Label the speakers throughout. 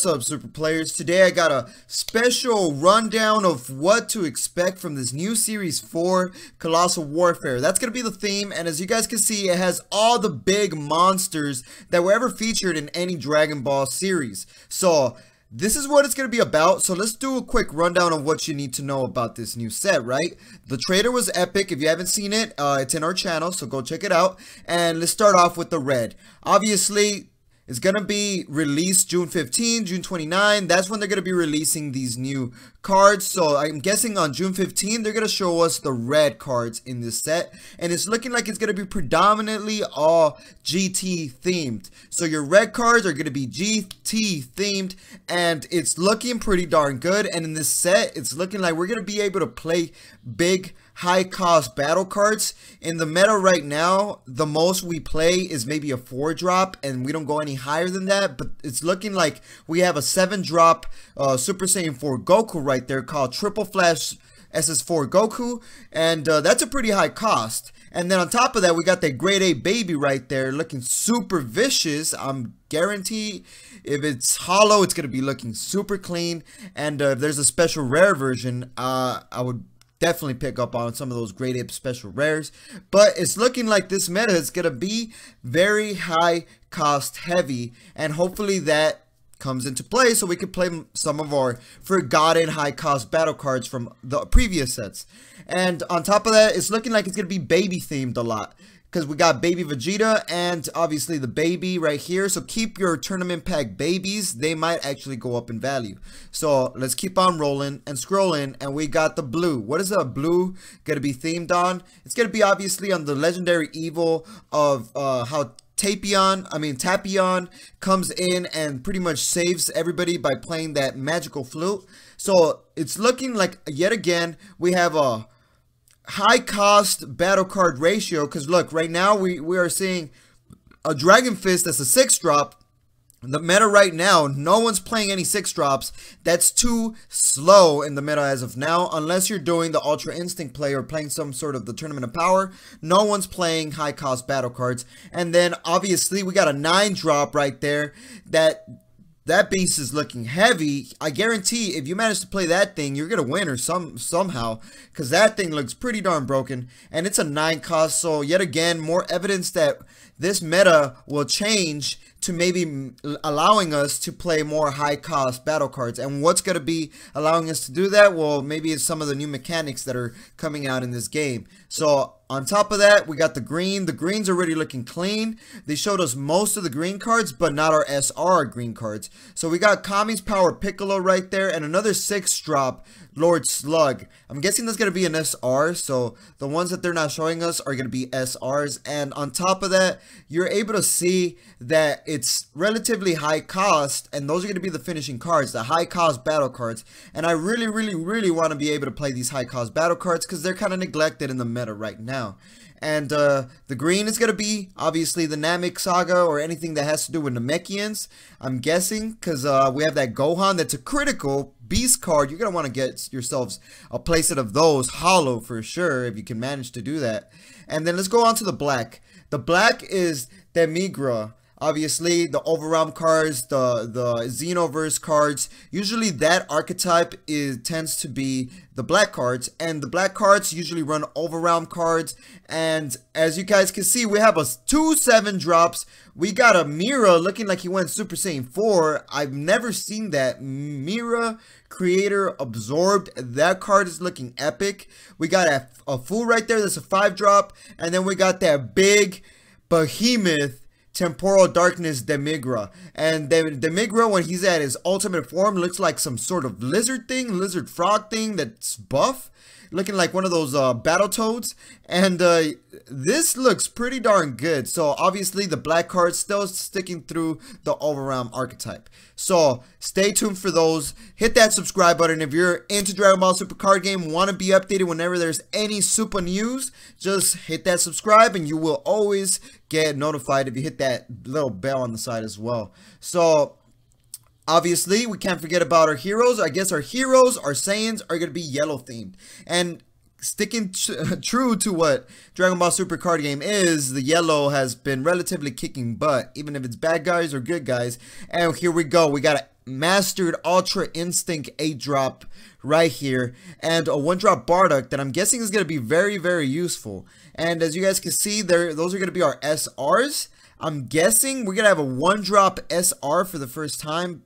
Speaker 1: What's up, super players? Today I got a special rundown of what to expect from this new Series 4 Colossal Warfare. That's going to be the theme, and as you guys can see, it has all the big monsters that were ever featured in any Dragon Ball series. So this is what it's going to be about. So let's do a quick rundown of what you need to know about this new set, right? The trailer was epic. If you haven't seen it, it's in our channel, so go check it out. And let's start off with the red. Obviously, it's going to be released June 15, June 29. That's when they're going to be releasing these new cards. So I'm guessing on June 15, they're going to show us the red cards in this set. And it's looking like it's going to be predominantly all GT themed. So your red cards are going to be GT themed. And it's looking pretty darn good. And in this set, it's looking like we're going to be able to play big high cost battle cards. In the meta right now, the most we play is maybe a 4-drop, and we don't go any higher than that. But it's looking like we have a 7-drop Super Saiyan 4 Goku right there called Triple Flash SS4 Goku, and that's a pretty high cost. And then on top of that, we got that grade A baby right there looking super vicious. I'm guarantee if it's hollow, it's going to be looking super clean. And if there's a special rare version, I would definitely pick up on some of those grade A special rares. But it's looking like this meta is going to be very high cost heavy, and hopefully that comes into play so we can play some of our forgotten high cost battle cards from the previous sets. And on top of that, it's looking like it's going to be baby themed a lot, because we got baby Vegeta and obviously the baby right here. So keep your tournament pack babies. They might actually go up in value. So let's keep on rolling and scrolling. And we got the blue. What is the blue going to be themed on? It's going to be obviously on the legendary evil of how Tapion comes in and pretty much saves everybody by playing that magical flute. So it's looking like, yet again, we have a high cost battle card ratio, because look, right now we are seeing a Dragon Fist that's a 6-drop. The meta right now, no one's playing any 6-drops. That's too slow in the meta as of now, unless you're doing the Ultra Instinct play or playing some sort of the Tournament of Power. No one's playing high cost battle cards. And then obviously we got a 9-drop right there. That beast is looking heavy. I guarantee if you manage to play that thing, you're going to win or somehow, because that thing looks pretty darn broken. And it's a 9 cost, so yet again, more evidence that this meta will change to maybe allowing us to play more high cost battle cards. And what's going to be allowing us to do that? Well, maybe it's some of the new mechanics that are coming out in this game. So on top of that, we got the green. The green's already looking clean. They showed us most of the green cards, but not our SR green cards. So we got Kami's Power Piccolo right there, and another 6-drop Lord Slug. I'm guessing that's going to be an SR, so the ones that they're not showing us are going to be SRs. And on top of that, you're able to see that it's relatively high cost, and those are going to be the finishing cards, the high cost battle cards. And I really want to be able to play these high cost battle cards, because they're kind of neglected in the meta right now. And the green is going to be obviously the Namek Saga, or anything that has to do with Namekians, I'm guessing, because we have that Gohan that's a critical beast card. You're going to want to get yourselves a playset of those hollow for sure, if you can manage to do that. And then let's go on to the black. The black is Demigra. Obviously, the Overrealm cards, the Xenoverse cards, usually that archetype tends to be the black cards, and the black cards usually run Overrealm cards. And as you guys can see, we have 2 7-drops. We got a Mira looking like he went Super Saiyan 4. I've never seen that. Mira Creator Absorbed. That card is looking epic. We got a Fu right there. That's a 5-drop. And then we got that big behemoth Temporal Darkness Demigra. And Demigra, when he's at his ultimate form, looks like some sort of lizard thing, lizard frog thing that's buff, looking like one of those Battletoads. And this looks pretty darn good. So obviously the black card's still sticking through the Overrealm archetype. So stay tuned for those. Hit that subscribe button if you're into Dragon Ball Super card game, want to be updated whenever there's any super news. Just hit that subscribe and you will always get notified if you hit that little bell on the side as well. So obviously we can't forget about our heroes. I guess our heroes, our Saiyans, are going to be yellow themed. And sticking true to what Dragon Ball Super card game is, the yellow has been relatively kicking butt, even if it's bad guys or good guys. And here we go. We got a Mastered Ultra Instinct 8-drop right here, and a 1-drop Bardock that I'm guessing is going to be very, very useful. And as you guys can see, those are going to be our SRs. I'm guessing we're going to have a 1-drop SR for the first time.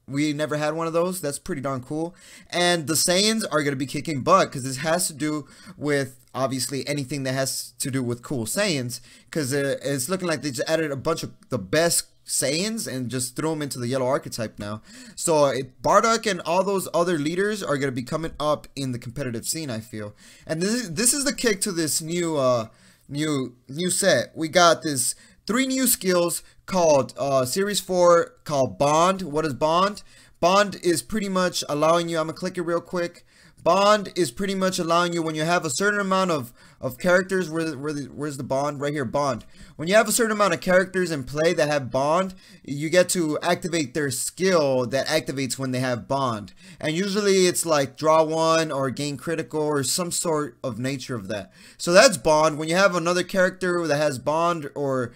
Speaker 1: We never had one of those. That's pretty darn cool. And the Saiyans are going to be kicking butt because this has to do with, obviously, anything that has to do with cool Saiyans, because it's looking like they just added a bunch of the best Saiyans and just threw them into the yellow archetype now. So Bardock and all those other leaders are going to be coming up in the competitive scene, I feel. And this is the kick to this new set. We got this 3 new skills called Series 4 called Bond. What is Bond? Bond is pretty much allowing you, I'm going to click it real quick. Bond is pretty much allowing you, when you have a certain amount of characters, where's the Bond? Right here, Bond. When you have a certain amount of characters in play that have Bond, you get to activate their skill that activates when they have Bond. And usually it's like draw 1 or gain critical or some sort of nature of that. So that's Bond. When you have another character that has Bond or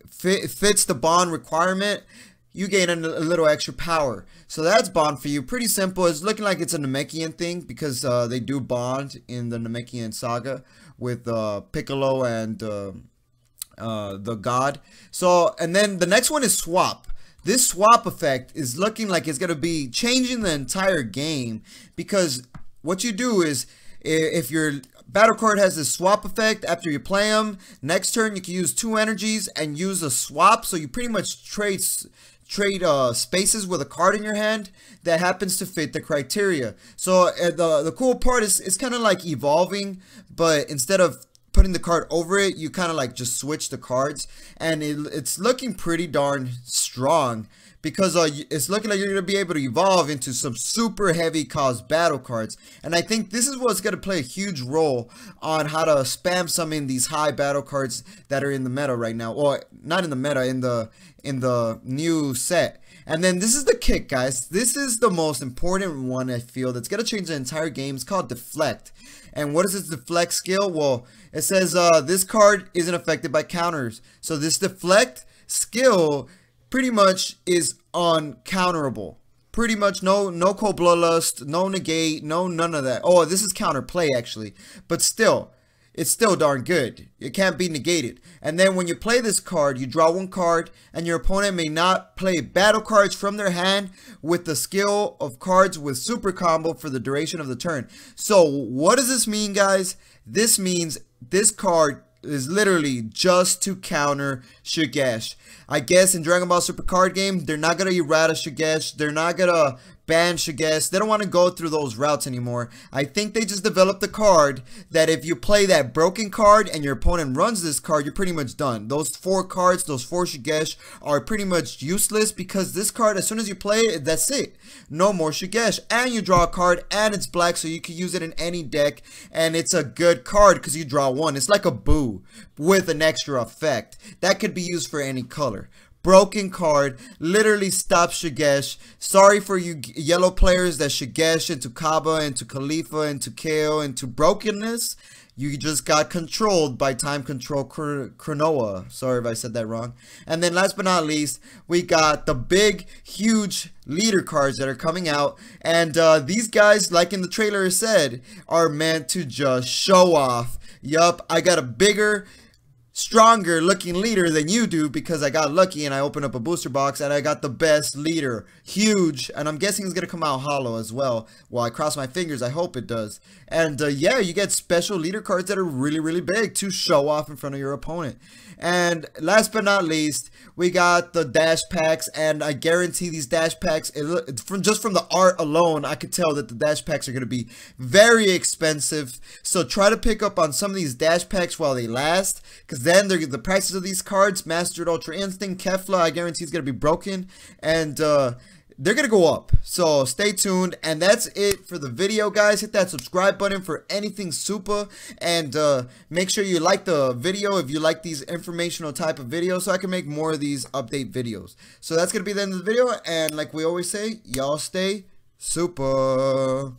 Speaker 1: fits the Bond requirement, you gain a little extra power. So that's Bond for you. Pretty simple. It's looking like it's a Namekian thing because they do Bond in the Namekian saga with Piccolo and the God. So, and then the next one is Swap. This swap effect is looking like it's going to be changing the entire game, because what you do is, if your battle card has this swap effect, after you play them, next turn you can use 2 energies and use a swap. So you pretty much trade spaces with a card in your hand that happens to fit the criteria. So the cool part is it's kind of like evolving, but instead of putting the card over it, you kind of like just switch the cards, and it's looking pretty darn strong, because it's looking like you're going to be able to evolve into some super heavy cost battle cards. And I think this is what's going to play a huge role on how to spam summon these high battle cards that are in the meta right now. Well, not in the meta, in the new set. And then this is the kick, guys. This is the most important one, I feel, that's going to change the entire game. It's called Deflect. And what is this Deflect skill? Well, it says this card isn't affected by counters. So this Deflect skill pretty much is uncounterable. Pretty much no Cold Bloodlust, no negate, none of that. Oh, this is counterplay actually, but still, it's still darn good. It can't be negated. And then when you play this card, you draw 1 card, and your opponent may not play battle cards from their hand with the skill of cards with super combo for the duration of the turn. So what does this mean, guys? This means this card is literally just to counter Shugesh. I guess in Dragon Ball Super card game, they're not going to errata Shugesh. They're not going to ban Shugesh. They don't want to go through those routes anymore. I think they just developed a card that if you play that broken card and your opponent runs this card, you're pretty much done. Those 4 cards, those 4 Shugesh are pretty much useless, because this card, as soon as you play it, that's it. No more Shugesh. And you draw a card, and it's black, so you can use it in any deck, and it's a good card because you draw 1. It's like a Boo with an extra effect that could be used for any color. Broken card, literally stops Shugesh. Sorry for you yellow players that Shugesh into Kaba, into Khalifa, into KO, into brokenness. You just got controlled by Time Control Kronoa. Sorry if I said that wrong. And then last but not least, we got the big, huge leader cards that are coming out. And these guys, like in the trailer said, are meant to just show off. Yup, I got a bigger, stronger looking leader than you do, because I got lucky and I opened up a booster box and I got the best leader. Huge. And I'm guessing it's going to come out hollow as well. Well, I cross my fingers. I hope it does. And yeah, you get special leader cards that are really, really big to show off in front of your opponent. And last but not least, we got the dash packs, and I guarantee these dash packs, just from the art alone, I could tell that the dash packs are going to be very expensive. So try to pick up on some of these dash packs while they last, because then the prices of these cards, Mastered Ultra Instinct, Kefla, I guarantee it's going to be broken, and they're going to go up. So stay tuned. And that's it for the video, guys. Hit that subscribe button for anything super. And make sure you like the video if you like these informational type of videos, so I can make more of these update videos. So that's going to be the end of the video. And like we always say, y'all stay super.